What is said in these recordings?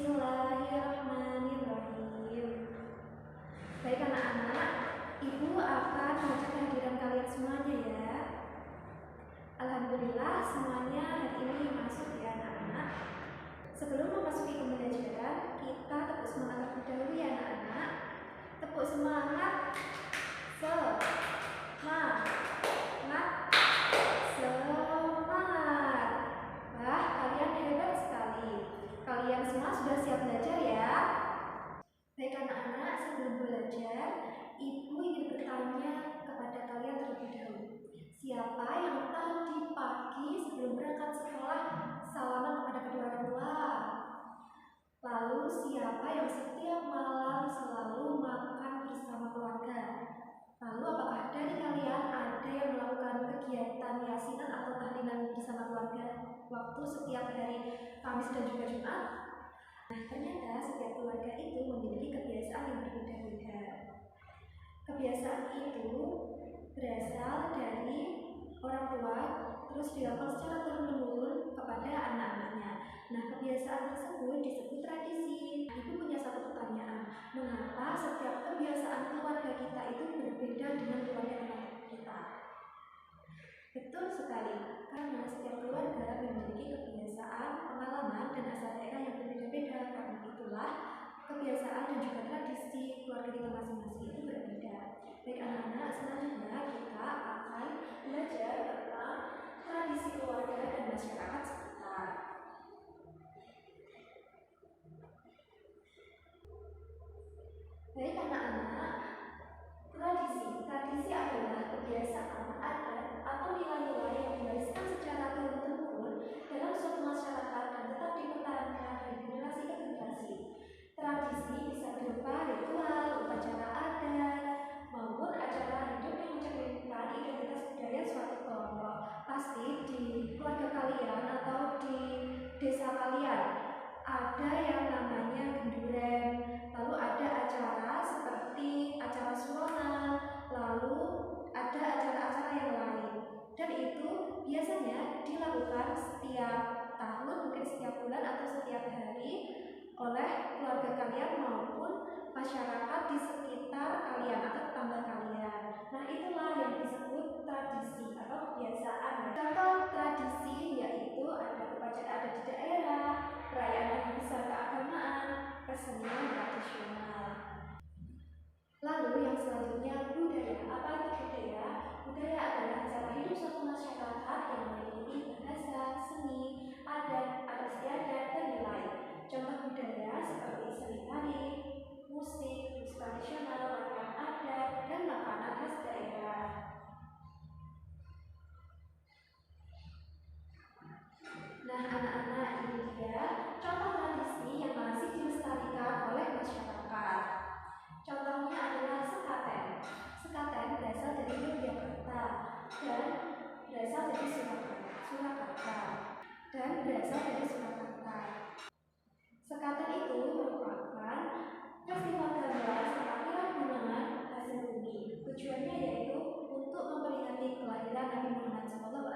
Bismillahirrahmanirrahim. Baik anak-anak, Ibu akan mengajak kehadiran kalian semuanya ya. Alhamdulillah semuanya hari ini masuk ya anak-anak. Sebelum memasuki pembelajaran, kita tepuk semangat terlebih dahulu ya anak-anak. Tepuk semangat. Semangat. Semangat. Wah, kalian hebat sekali. Kalian semua sudah siap belajar ya? Baik anak-anak, sebelum belajar, Ibu ingin bertanya kepada kalian terlebih dahulu. Siapa yang tadi pagi sebelum berangkat sekolah salaman kepada kedua orang tua? Lalu siapa yang setiap malam selalu makan bersama keluarga? Lalu apakah dari kalian ada yang melakukan kegiatan yasinan atau tahlilan bersama keluarga waktu setiap hari Kamis dan juga Jumat? Nah, ternyata setiap keluarga itu memiliki kebiasaan yang berbeda-beda. Kebiasaan itu berasal dari orang tua, terus dilakukan secara turun-temurun kepada anak-anaknya. Nah, kebiasaan tersebut disebut tradisi. Ibu punya satu pertanyaan, mengapa setiap kebiasaan keluarga kita itu berbeda dengan keluarga kita? Betul sekali, karena setiap keluarga memiliki kebiasaan, pengalaman, dan asal daerah yang berbeda-beda. Karena itulah kebiasaan dan juga tradisi keluarga kita masing-masing itu berbeda. Baik anak-anak, selanjutnya kita akan belajar tentang tradisi keluarga dan masyarakat sekitar. Baik anak-anak, tradisi adalah kebiasaan, adat, atau nilai-nilai yang diwariskan secara turun-temurun dalam suatu masyarakat dan tetap dipertahankan dari generasi ke generasi. Tradisi bisa berupa ritual, upacara adat, maupun acara hidup yang mencerminkan identitas budaya suatu kelompok. Pasti di keluarga kalian atau di desa kalian ada yang namanya genduren, lalu ada acara seperti acara suonan, lalu ada acara-acara yang lain, dan itu biasanya dilakukan setiap tahun, mungkin setiap bulan atau setiap hari oleh keluarga kalian maupun masyarakat di sekitar kalian atau tetangga kalian. Nah, itulah yang disebut tradisi atau kebiasaan. Contoh tradisi yaitu ada upacara adat di daerah, perayaan hari besar keagamaan, kesenian tradisional. Lalu yang selanjutnya budaya. Apa itu budaya? Budaya adalah cara hidup suatu masyarakat yang memiliki bahasa, seni, adat istiadat, dan nilai. Contoh budaya seperti seni tari, musik, tradisional, pakaian adat, dan makanan khas daerah. Nah anak-anak, ini dia contoh tradisi yang masih dilestarikan oleh masyarakat. Contohnya adalah sekaten. Sekaten berasal dari Yogyakarta dan berasal dari Surakarta. Sekaten itu merupakan festival gamelan setiap bulan hasil bumi. Tujuannya yaitu untuk memperingati kelahiran Nabi Muhammad SAW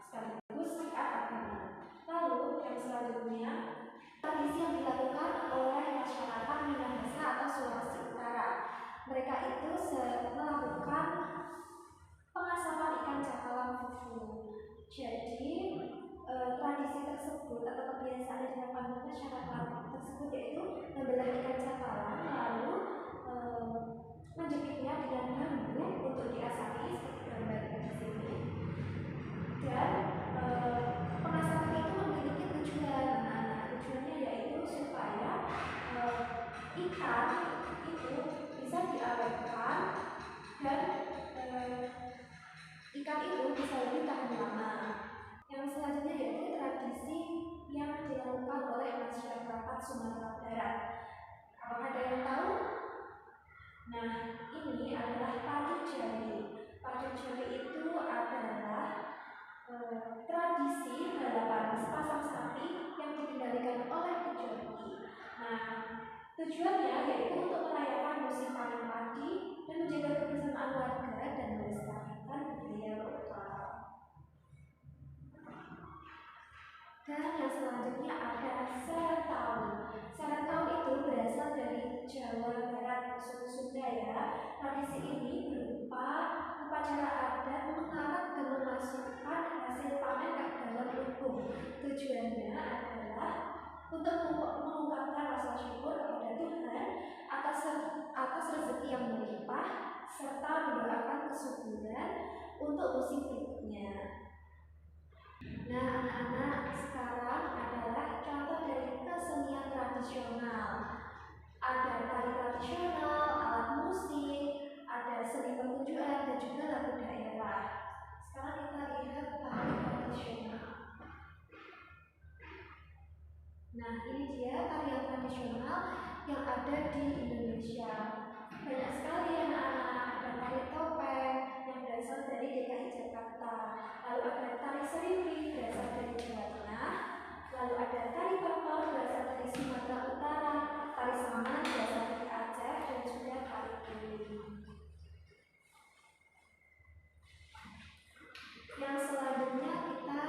sekaligus syiar agama. Lalu yang selanjutnya tradisi yang dilakukan oleh masyarakat Minahasa atau Sulawesi Utara. Mereka itu melakukan pengasapan ikan cakalang fufu. Jadi tradisi tersebut atau kebiasaan yang dilakukan masyarakat tersebut yaitu membelah ikan cakalang lalu menjepitnya dengan bambu untuk diasapi seperti gambar di sini. Dan pengasapan itu memiliki tujuan. Tujuannya yaitu supaya ikan itu bisa diawetkan dan ikan itu bisa lebih tahan lama. Yang selanjutnya yaitu tradisi yang dilakukan oleh masyarakat Sumatera Barat. Apakah ada yang tahu? Nah, ini adalah Pacu Jawi. Pacu Jawi itu adalah tradisi balapan sepasang sapi yang dikendalikan oleh pejoki. Nah, tujuannya yaitu untuk merayakan musim panen padi dan menjaga kebersamaan warga dan melestarikan budaya lokal. Dan yang selanjutnya ada serta tradisi ini berupa upacara adat mengarak dan memasukkan hasil panen ke dalam lumbung. Tujuannya adalah untuk mengungkapkan rasa syukur kepada Tuhan atas rezeki yang melimpah serta mendoakan kesuburan untuk musim berikutnya. Nah, anak-anak, sekarang adalah contoh dari kesenian tradisional. Ada tari tradisional, alat musik, ada seni pertunjukan, dan juga lagu daerah. Sekarang kita lihat tari tradisional. Nah, ini dia tarian tradisional yang ada di Indonesia. Banyak sekali anak-anak, ada tari topeng yang berasal dari DKI Jakarta, lalu ada tari seriti berasal dari Jawa Tengah, lalu ada tari tortor berasal dari Sumatera Utara, tari saman berasal dari Aceh, dan juga tari keliling. Yang selanjutnya kita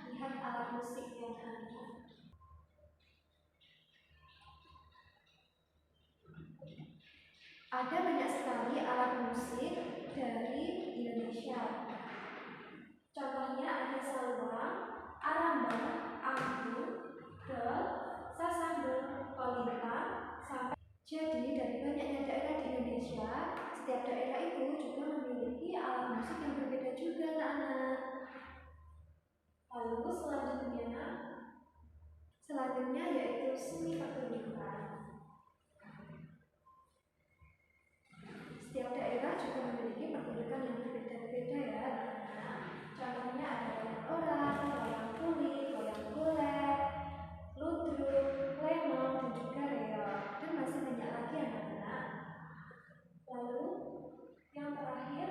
lihat alat musik yang ada. Ada banyak sekali alat musik dari Indonesia. Contohnya ada saluang, arambang, angklung, dol, sasando, kolintang, sampai. Jadi dari banyaknya daerah di Indonesia, setiap daerah itu juga memiliki alat musik yang berbeda juga, anak-anak. Lalu selanjutnya yaitu seni pertunjukan. Setiap daerah juga memiliki pertunjukan yang berbeda-beda ya, anak-anak. Contohnya ada wayang orang, wayang kulit, wayang golek, ludruk, lenong, dan juga reog, dan masih banyak lagi anak-anak. Lalu yang terakhir,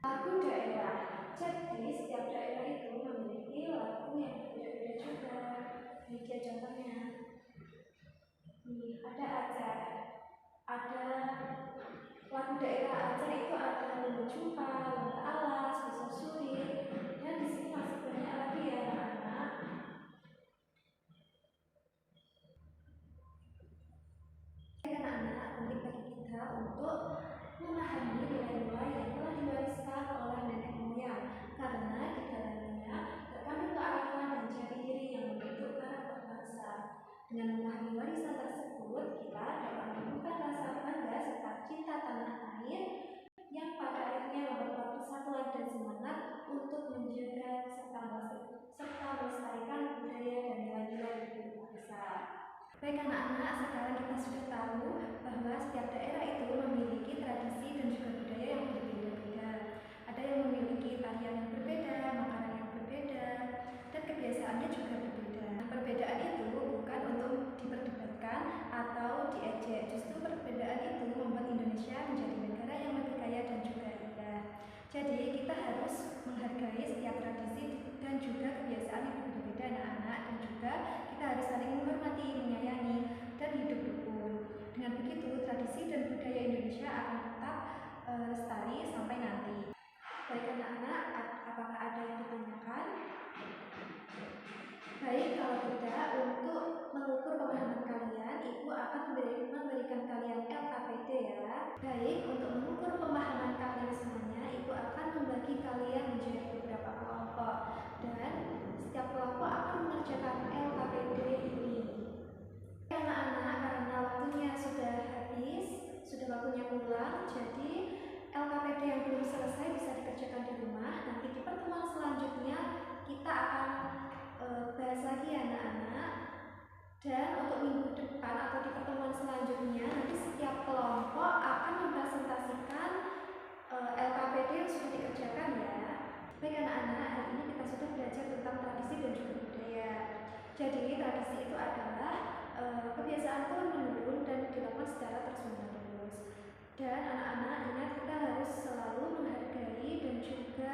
lagu daerah. Jadi setiap daerah itu memiliki lagu yang berbeda-beda juga. Ini dia contohnya. Nih, ada Aceh. Ada lagu daerah Aceh itu ada Lembu Jumpa, Lembu Alas, Bisa Suri, dan di sini masih banyak lagi ya anak-anak. Anak-anak penting bagi kita untuk memahami nilai-nilai yang telah diwariskan oleh nenek moyang, karena di dalamnya terkandung kearifan dan jati diri yang membentuk karakter bangsa. Dengan memahami warisan tersebut, kita dapat menemukan rasa bangga serta cinta tanah air yang pada akhirnya membuat persatuan dan semangat untuk menjaga serta melestarikan budaya dan nilai-nilai di bangsa. Baik anak-anak, sekarang kita sudah tahu bahwa setiap daerah itu memiliki tradisi dan juga budaya yang berbeda-beda. Ada yang memiliki tarian yang berbeda, makanan yang berbeda, dan kebiasaannya juga berbeda. Perbedaan itu bukan untuk diperdebatkan atau diejek. Justru perbedaan itu membuat Indonesia menjadi negara yang lebih kaya dan juga indah. Jadi kita harus menghargai setiap tradisi dan juga kebiasaan yang berbeda anak-anak, dan juga kita harus saling menghormati, menyayangi, dan hidup rukun. Dengan begitu tradisi dan budaya Indonesia akan tetap lestari sampai nanti. Baik anak-anak, apakah ada yang ditanyakan? Baik, kalau tidak, untuk mengukur pemahaman kalian, Ibu akan memberikan kalian LKPD ya. Baik, untuk mengukur pemahaman kalian semuanya, Ibu akan membagi kalian menjadi beberapa kelompok, dan setiap kelompok akan mengerjakan LKPD ini. Anak-anak, karena waktunya sudah habis, sudah waktunya pulang, jadi LKPD yang belum selesai bisa dikerjakan di rumah. Nanti di pertemuan selanjutnya kita akan bahas lagi anak-anak. Dan untuk minggu depan atau di pertemuan selanjutnya, nanti setiap kelompok akan mempresentasikan LKPD yang sudah dikerjakan ya. Baik anak-anak, hari ini kita sudah belajar tentang tradisi dan juga budaya. Jadi tradisi itu adalah kebiasaan turun-menurun dan dilakukan secara terus-menerus. Dan anak-anak ingat, kita harus selalu menghargai dan juga